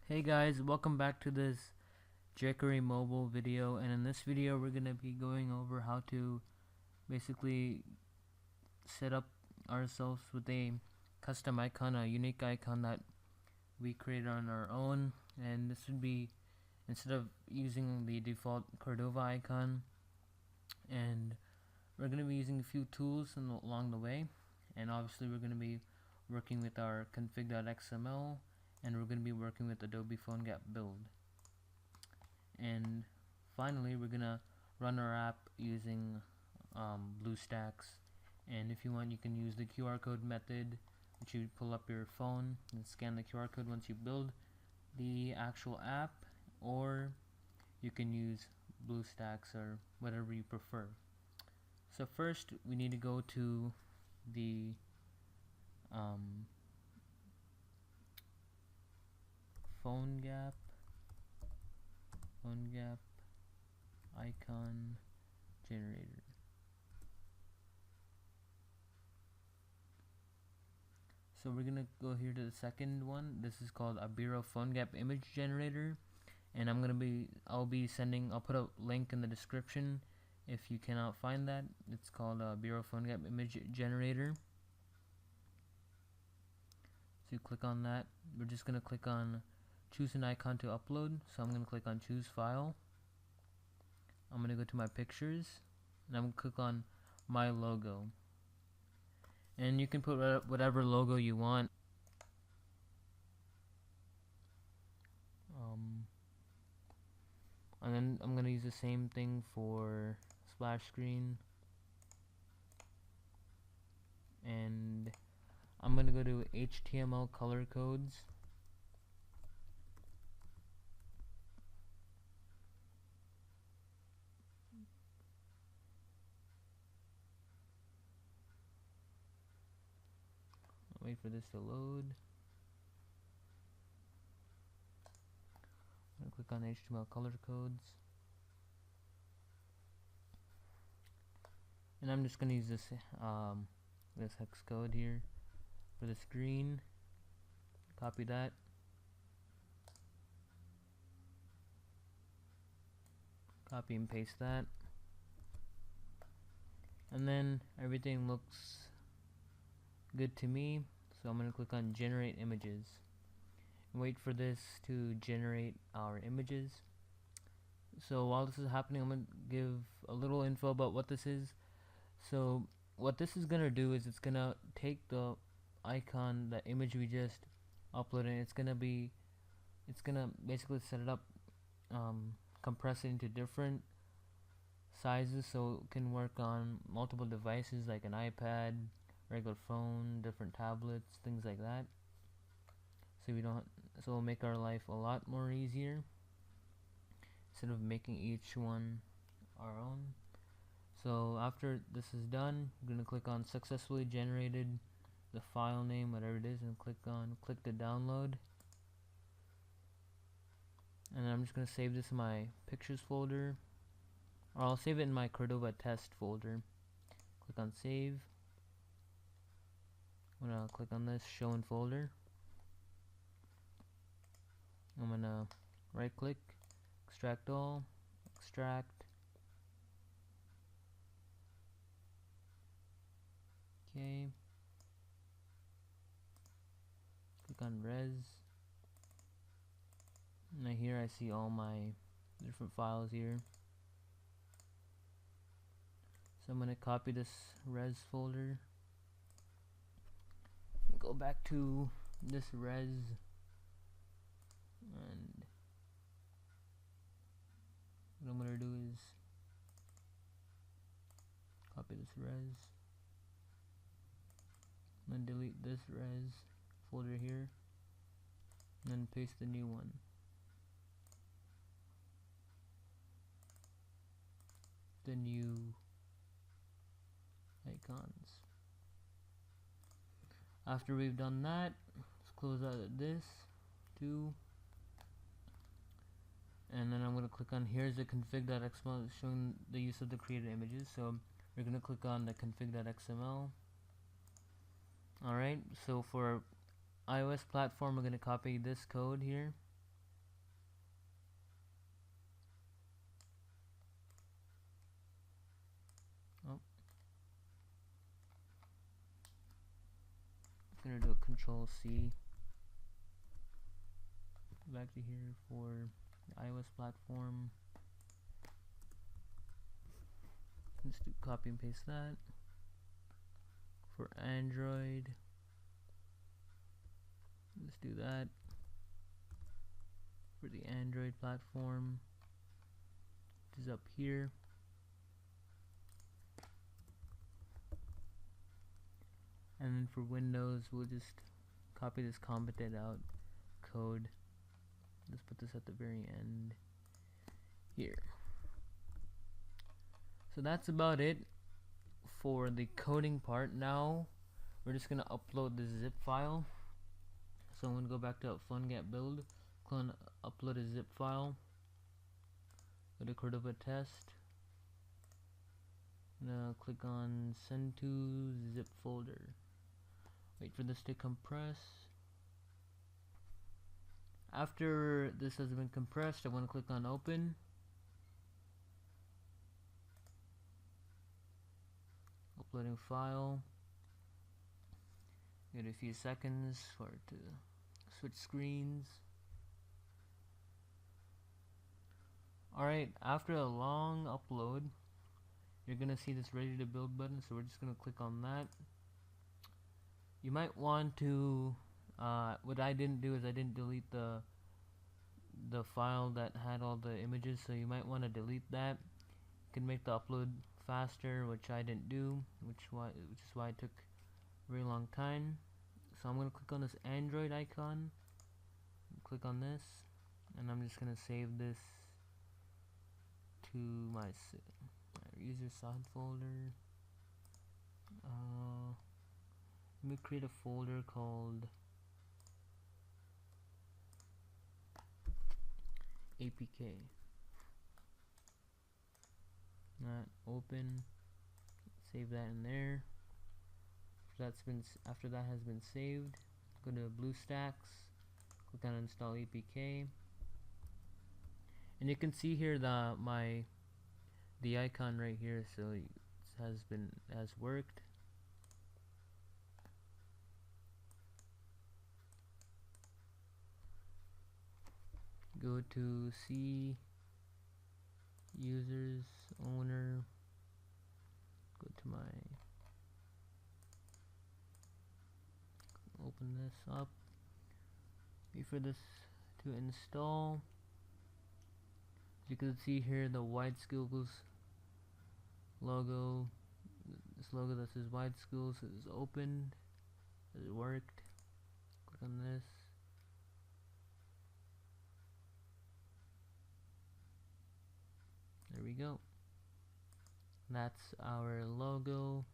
Hey guys, welcome back to this jQuery mobile video, and in this video we're going to be going over how to basically set up ourselves with a custom icon, a unique icon that we created on our own. And this would be, instead of using the default Cordova icon, and we're going to be using a few tools along the way. And obviously we're going to be working with our config.xml, and we're going to be working with Adobe PhoneGap build. And finally we're gonna run our app using BlueStacks. And if you want, you can use the QR code method, which you pull up your phone and scan the QR code once you build the actual app, or you can use BlueStacks or whatever you prefer. So first we need to go to the PhoneGap icon generator. So we're gonna go here to the second one. This is called a Bureau PhoneGap image generator, and I'll put a link in the description if you cannot find that. It's called a Bureau PhoneGap image generator. So you click on that. We're just gonna click on choose an icon to upload. So I'm gonna click on choose file. I'm gonna go to my pictures, and I'm gonna click on my logo. And you can put whatever logo you want. And then I'm gonna use the same thing for splash screen, and I'm gonna go to HTML color codes. Wait for this to load. I'm gonna click on HTML color codes, and I'm just gonna use this hex code here for the screen. Copy that, copy and paste that, and then everything looks good to me. So I'm gonna click on generate images and wait for this to generate our images. So while this is happening, I'm gonna give a little info about what this is. So what this is gonna do is it's gonna take the icon, the image we just uploaded, and it's gonna basically set it up, compress it into different sizes so it can work on multiple devices like an iPad, regular phone, different tablets, things like that. So it'll make our life a lot more easier instead of making each one our own. So after this is done, I'm gonna click on successfully generated, the file name, whatever it is, and click to download. And I'm just gonna save this in my pictures folder, or I'll save it in my Cordova test folder. Click on save. I'm gonna click on this show in folder. I'm gonna right click, extract all, extract. Okay. Click on res. Now here I see all my different files here. So I'm gonna copy this res folder, go back to this res, and what I'm gonna do is copy this res, and then delete this res folder here, and then paste the new one. The new icons. After we've done that, let's close out this too. And then I'm going to click on here's the config.xml showing the use of the created images. So we're going to click on the config.xml. Alright, so for iOS platform, we're going to copy this code here. gonna do a Control C. Go back to here for the iOS platform. Let's do copy and paste that. For Android, let's do that. For the Android platform, which is up here. And then for Windows, we'll just copy this commented out code. Let's put this at the very end here. So that's about it for the coding part. Now we're just gonna upload the zip file. So I'm gonna go back to PhoneGap build, click on upload a zip file, go to Cordova test. Now click on send to zip folder. Wait for this to compress. After this has been compressed, I want to click on open. Uploading file. Get a few seconds for it to switch screens. Alright, after a long upload, you're gonna see this ready to build button, so we're just gonna click on that. You might want to what I didn't do is I didn't delete the file that had all the images, so you might want to delete that. You can make the upload faster, which I didn't do, which is why it took a very long time. So I'm gonna click on this Android icon, click on this, and I'm just gonna save this to my user side folder. Let me create a folder called APK. Not open. Save that in there. After that has been saved, go to BlueStacks, click on install APK, and you can see here the icon right here, so it has worked. Go to C, users, owner, go to open this up, wait for this to install. You can see here the Wide Schools logo, this logo that says Wide Schools is opened, it worked. Click on this. There we go. That's our logo.